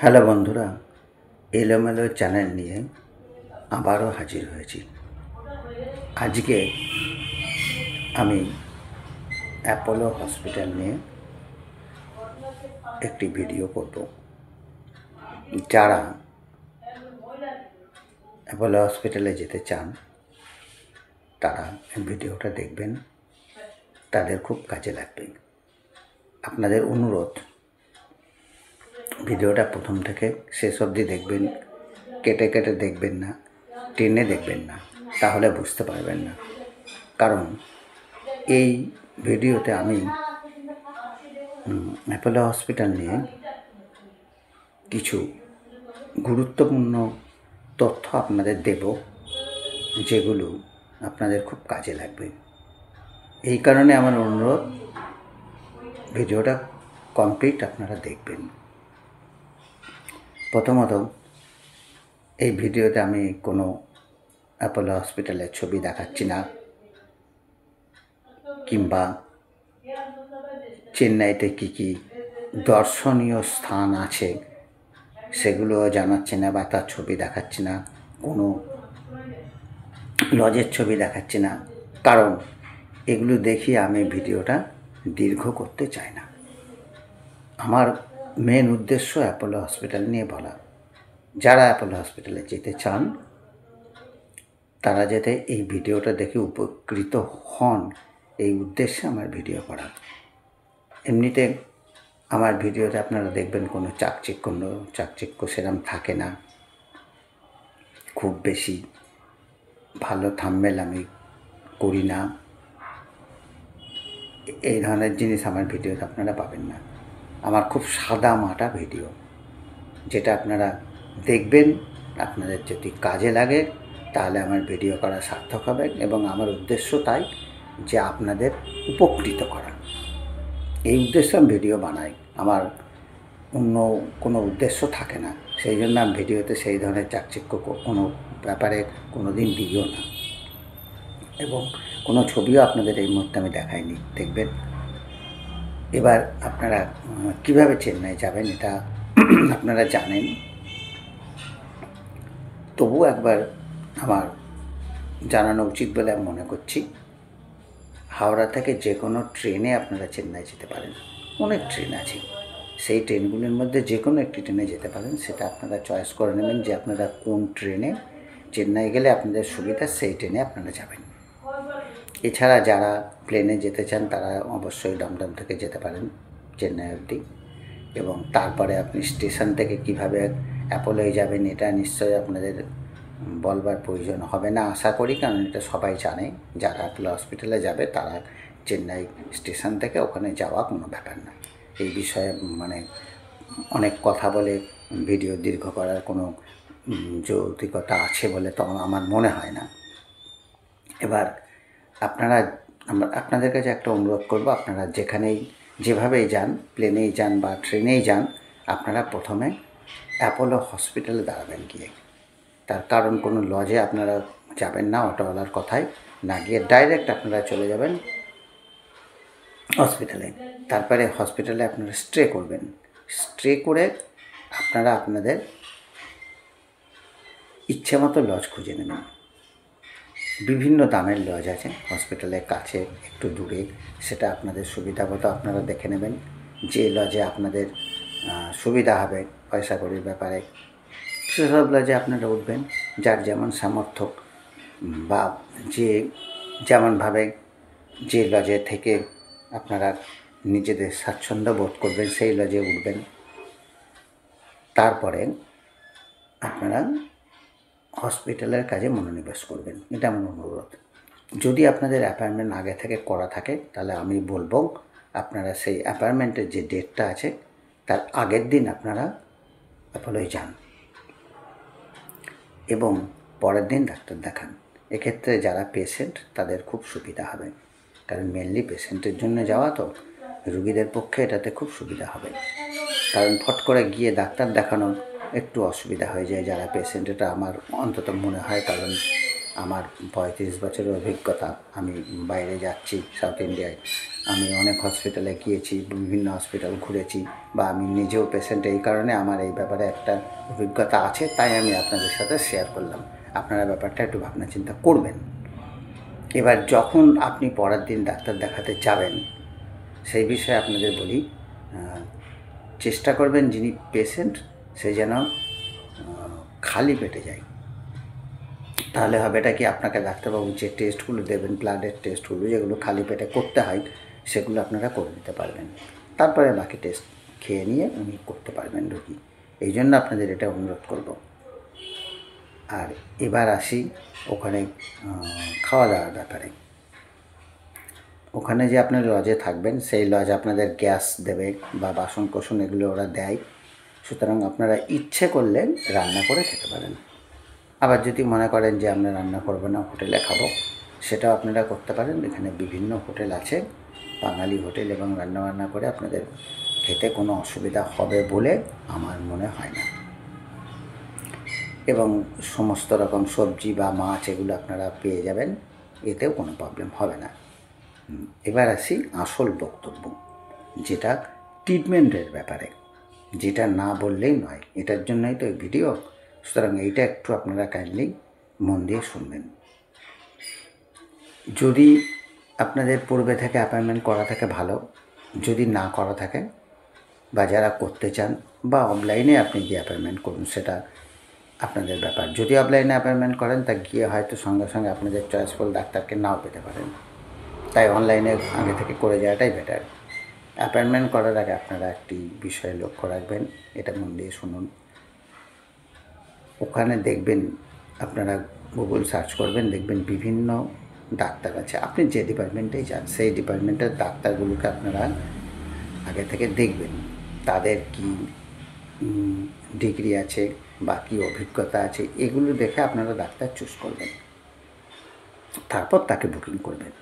Hello বন্ধুরা, এলোমেলো channel নিয়ে আবারও হাজির হয়েছি। আজকে আমি অ্যাপোলো হসপিটাল নিয়ে একটি ভিডিও করব। যারা অ্যাপোলো হসপিটালে যেতে চান তারা ভিডিওটা দেখবেন, তাদের খুব কাজে লাগবে। আপনাদের অনুরোধ, ভিডিওটা প্রথম থেকে শেষ অবধি দেখবেন, কেটে কেটে দেখবেন না, টেনে দেখবেন না, তাহলে বুঝতে পারবেন না। কারণ এই ভিডিওতে আমি অ্যাপোলো হসপিটাল নিয়ে কিছু গুরুত্বপূর্ণ তথ্য আপনাদের দেব, যেগুলো আপনাদের খুব কাজে লাগবে। এই কারণে আমার অনুরোধ, ভিডিওটা কমপ্লিট আপনারা দেখবেন। প্রথমত, এই ভিডিওতে আমি কোনো অ্যাপোলো হসপিটালের ছবি দেখাচ্ছি না, কিংবা চেন্নাইতে কী কী দর্শনীয় স্থান আছে সেগুলো জানাচ্ছি না, বা তার ছবি দেখাচ্ছি না, কোনো লজের ছবি দেখাচ্ছি না। কারণ এগুলো দেখিয়ে আমি ভিডিওটা দীর্ঘ করতে চাই না। আমার মেন উদ্দেশ্য অ্যাপোলো হসপিটাল নিয়ে বলা। যারা অ্যাপোলো হসপিটালে যেতে চান তারা যাতে এই ভিডিওটা দেখে উপকৃত হন, এই উদ্দেশ্যে আমার ভিডিও করা। এমনিতে আমার ভিডিওতে আপনারা দেখবেন কোনো চাকচিক্য সেরকম থাকে না। খুব বেশি ভালো থাম্বনেল আমি করি না। এই ধরনের জিনিস আমার ভিডিওতে আপনারা পাবেন না। আমার খুব সাদা মাটা ভিডিও, যেটা আপনারা দেখবেন, আপনাদের যদি কাজে লাগে তাহলে আমার ভিডিও করা সার্থক হবে। এবং আমার উদ্দেশ্য তাই যে আপনাদের উপকৃত করা। এই উদ্দেশ্যে আমি ভিডিও বানাই, আমার অন্য কোনো উদ্দেশ্য থাকে না। সেই জন্য আমি ভিডিওতে সেই ধরনের চাকচিক্য কোনো ব্যাপারে কোনো দিন দিও না, এবং কোনো ছবিও আপনাদের এই মুহূর্তে আমি দেখাইনি। দেখবেন। এবার আপনারা কিভাবে চেন্নাই যাবেন এটা আপনারা জানেন, তবু একবার আমার জানানো উচিত বলে আমি মনে করছি। হাওড়া থেকে যে কোনো ট্রেনে আপনারা চেন্নাই যেতে পারেন। অনেক ট্রেন আছে, সেই ট্রেনগুলির মধ্যে যে কোনো একটি ট্রেনে যেতে পারেন। সেটা আপনারা চয়েস করে নেবেন যে আপনারা কোন ট্রেনে চেন্নাই গেলে আপনাদের সুবিধা, সেই ট্রেনে আপনারা যাবেন। এছাড়া যারা প্লেনে যেতে চান তারা অবশ্যই দমদম থেকে যেতে পারেন চেন্নাই অবধি, এবং তারপরে আপনি স্টেশন থেকে কিভাবে অ্যাপোলোয় যাবেন এটা নিশ্চয়ই আপনাদের বলবার প্রয়োজন হবে না আশা করি, কারণ এটা সবাই জানে। যারা অ্যাপোলো হসপিটালে যাবে তারা চেন্নাই স্টেশন থেকে ওখানে যাওয়া কোনো ব্যাপার না। এই বিষয়ে অনেক কথা বলে ভিডিও দীর্ঘ করার কোনো যৌক্তিকতা আছে বলে তো আমার মনে হয় না। এবার আপনাদের কাছে একটা অনুরোধ করব, আপনারা যেভাবেই যান, প্লেনেই যান বা ট্রেনেই যান, আপনারা প্রথমে অ্যাপোলো হসপিটালে দাঁড়াবেন গিয়ে। তার কারণ কোনো লজে আপনারা যাবেন না, অটোওয়ালার কথায় না গিয়ে ডাইরেক্ট আপনারা চলে যাবেন হসপিটালে। তারপরে হসপিটালে আপনারা স্টে করবেন। স্টে করে আপনারা আপনাদের ইচ্ছে মতো লজ খুঁজে নেবেন। বিভিন্ন দামের লজ আছে হসপিটালের কাছে, একটু দূরে, সেটা আপনাদের সুবিধা মতো আপনারা দেখে নেবেন। যে লজে আপনাদের সুবিধা হবে পয়সা কড়ির ব্যাপারে, সেসব লজে আপনারা উঠবেন। যার যেমন সামর্থ্য বা যে যেমনভাবে যে লজে থেকে আপনারা নিজেদের স্বাচ্ছন্দ্য বোধ করবেন সেই লজে উঠবেন। তারপরে আপনারা হসপিটালের কাজে মনোনিবেশ করবেন, এটা আমার অনুরোধ। যদি আপনাদের অ্যাপয়েন্টমেন্ট আগে থেকে করা থাকে তাহলে আমি বলবো আপনারা সেই অ্যাপয়েন্টমেন্টের যে ডেটটা আছে তার আগের দিন আপনারা অ্যাপোলোয় যান এবং পরের দিন ডাক্তার দেখান। এক্ষেত্রে যারা পেশেন্ট তাদের খুব সুবিধা হবে, কারণ মেনলি পেশেন্টের জন্য যাওয়া তো, রুগীদের পক্ষে এটাতে খুব সুবিধা হবে। কারণ ফট করে গিয়ে ডাক্তার দেখানো একটু অসুবিধা হয়ে যায় যারা পেশেন্ট, এটা আমার অন্তত মনে হয়। কারণ আমার 35 বছরের অভিজ্ঞতা, আমি বাইরে যাচ্ছি সাউথ ইন্ডিয়ায়, আমি অনেক হসপিটালে গিয়েছি, বিভিন্ন হসপিটাল ঘুরেছি, বা আমি নিজেও পেশেন্ট, এই কারণে আমার এই ব্যাপারে একটা অভিজ্ঞতা আছে, তাই আমি আপনাদের সাথে শেয়ার করলাম। আপনারা ব্যাপারটা একটু ভাবনা চিন্তা করবেন। এবার যখন আপনি পরের দিন ডাক্তার দেখাতে যাবেন, সেই বিষয়ে আপনাদের বলি, চেষ্টা করবেন যিনি পেশেন্ট সে যেন খালি পেটে যায়। তাহলে হবে এটা কি, আপনাকে ডাক্তারবাবু যে টেস্টগুলো দেবেন, ব্লাডের টেস্টগুলো যেগুলো খালি পেটে করতে হয়, সেগুলো আপনারা করে নিতে পারবেন। তারপরে বাকি টেস্ট খেয়ে নিয়ে উনি করতে পারবেন রোগী। এই জন্য আপনাদের এটা অনুরোধ করব। আর এবার আসি ওখানে খাওয়া দাওয়ার ব্যাপারে। ওখানে যে আপনার লজে থাকবেন, সেই লজ আপনাদের গ্যাস দেবে বা বাসন কোসন এগুলো ওরা দেয়। সুতরাং আপনারা ইচ্ছে করলে রান্না করে খেতে পারেন। আবার যদি মনে করেন যে আমরা রান্না করবো না, হোটেলে খাবো, সেটাও আপনারা করতে পারেন। এখানে বিভিন্ন হোটেল আছে, বাঙালি হোটেল, এবং রান্নাবান্না করে আপনাদের খেতে কোনো অসুবিধা হবে বলে আমার মনে হয় না। এবং সমস্ত রকম সবজি বা মাছ এগুলো আপনারা পেয়ে যাবেন, এতেও কোনো প্রবলেম হবে না। এবার আসি আসল বক্তব্য, যেটা ট্রিটমেন্টের ব্যাপারে, যেটা না বললেই নয়, এটার জন্যই তো এই ভিডিও। সুতরাং এইটা একটু আপনারা কাইন্ডলি মন দিয়ে শুনবেন। যদি আপনাদের পূর্বে থেকে অ্যাপয়েন্টমেন্ট করা থাকে ভালো, যদি না করা থাকে বা যারা করতে চান, বা অনলাইনে আপনি গিয়ে অ্যাপয়েন্টমেন্ট করুন, সেটা আপনাদের ব্যাপার। যদি অফলাইনে অ্যাপয়েন্টমেন্ট করেন, তা গিয়ে হয়তো সঙ্গে সঙ্গে আপনাদের চয়েসফুল ডাক্তারকে নাও পেতে পারেন, তাই অনলাইনে আগে থেকে করে যাওয়াটাই বেটার। অ্যাপয়েন্টমেন্ট করার আগে আপনারা একটি বিষয়ে লক্ষ্য রাখবেন, এটা মন দিয়ে শুনুন। ওখানে দেখবেন, আপনারা গুগল সার্চ করবেন, দেখবেন বিভিন্ন ডাক্তার আছে। আপনি যে ডিপার্টমেন্টেই যান, সেই ডিপার্টমেন্টের ডাক্তারগুলোকে আপনারা আগে থেকে দেখবেন, তাদের কি ডিগ্রি আছে বা কী অভিজ্ঞতা আছে, এগুলো দেখে আপনারা ডাক্তার চুজ করবেন, তারপর তাকে বুকিং করবেন।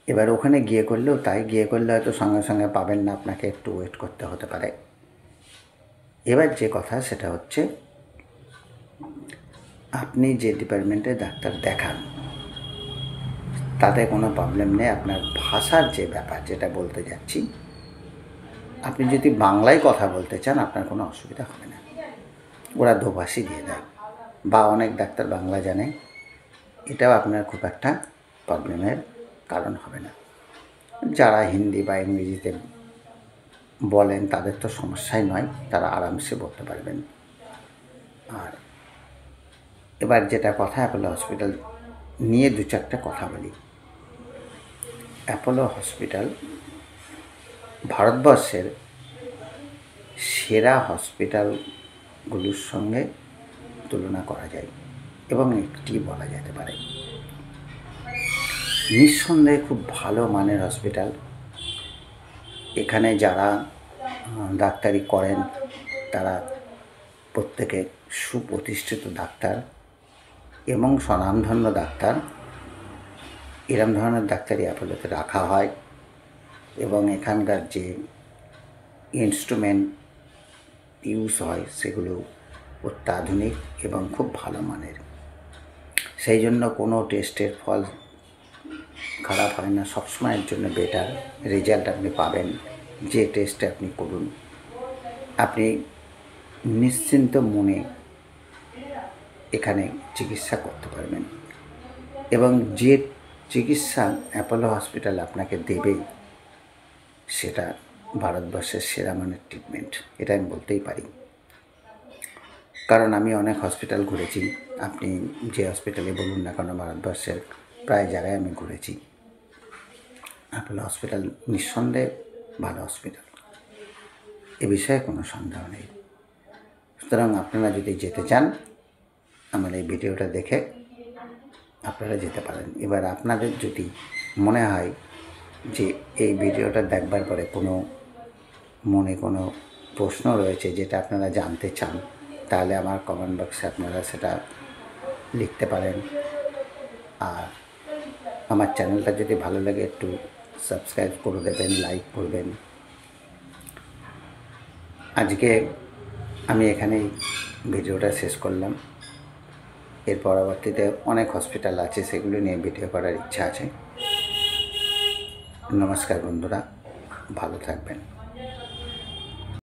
এবার ওখানে গিয়ে করলেও তাই, গিয়ে করলে হয়তো সঙ্গে সঙ্গে পাবেন না, আপনাকে একটু ওয়েট করতে হতে পারে। এবার যে কথা সেটা হচ্ছে, আপনি যে ডিপার্টমেন্টে ডাক্তার দেখান তাতে কোনো প্রবলেম নেই। আপনার ভাষার যে ব্যাপার, যেটা বলতে যাচ্ছি, আপনি যদি বাংলায় কথা বলতে চান, আপনার কোনো অসুবিধা হবে না, ওরা দোভাষী দিয়ে দেয়, বা অনেক ডাক্তার বাংলা জানে, এটাও আপনার খুব একটা প্রবলেমের কারণ হবে না। যারা হিন্দি বা ইংরেজিতে বলেন তাদের তো সমস্যাই নয়, তারা আরামসে বলতে পারবেন। আর এবার যেটা কথা, অ্যাপোলো হসপিটাল নিয়ে দু চারটা কথা বলি। অ্যাপোলো হসপিটাল ভারতবর্ষের সেরা হসপিটালগুলোর সঙ্গে তুলনা করা যায়, এবং একটি বলা যেতে পারে নিঃসন্দেহে খুব ভালো মানের হসপিটাল। এখানে যারা ডাক্তারি করেন তারা প্রত্যেকে সুপ্রতিষ্ঠিত ডাক্তার এবং স্বনামধন্য ডাক্তার। এরম ধরনের ডাক্তারই অ্যাপোলোতে রাখা হয়, এবং এখানকার যে ইনস্ট্রুমেন্ট ইউজ হয় সেগুলো অত্যাধুনিক এবং খুব ভালো মানের। সেই জন্য কোনো টেস্টের ফল খারাপ হয় না, সবসময়ের জন্য বেটার রেজাল্ট আপনি পাবেন। যে টেস্টে আপনি করুন, আপনি নিশ্চিন্ত মনে এখানে চিকিৎসা করতে পারবেন, এবং যে চিকিৎসা অ্যাপোলো হসপিটাল আপনাকে দেবে সেটা ভারতবর্ষের সেরা মানের ট্রিটমেন্ট, এটা আমি বলতেই পারি। কারণ আমি অনেক হসপিটাল ঘুরেছি, আপনি যে হসপিটালে বলুন না কেন, ভারতবর্ষের প্রায় জায়গায় আমি ঘুরেছি। অ্যাপোলো হসপিটাল নিঃসন্দেহে ভালো হসপিটাল, এ বিষয়ে কোনো সন্দেহ নেই। সুতরাং আপনারা যদি যেতে চান, আমার এই ভিডিওটা দেখে আপনারা যেতে পারেন। এবার আপনাদের যদি মনে হয় যে এই ভিডিওটা দেখবার পরে কোনো মনে কোনো প্রশ্ন রয়েছে যেটা আপনারা জানতে চান, তাহলে আমার কমেন্ট বক্সে আপনারা সেটা লিখতে পারেন। আর আমার চ্যানেলটা যদি ভালো লাগে একটু সাবস্ক্রাইব করে দেবেন, লাইক করবেন। আজকে আমি এখানেই ভিডিওটা শেষ করলাম। এর পরবর্তীতে অনেক হসপিটাল আছে, সেগুলো নিয়ে ভিডিও করার ইচ্ছা আছে। নমস্কার বন্ধুরা, ভালো থাকবেন।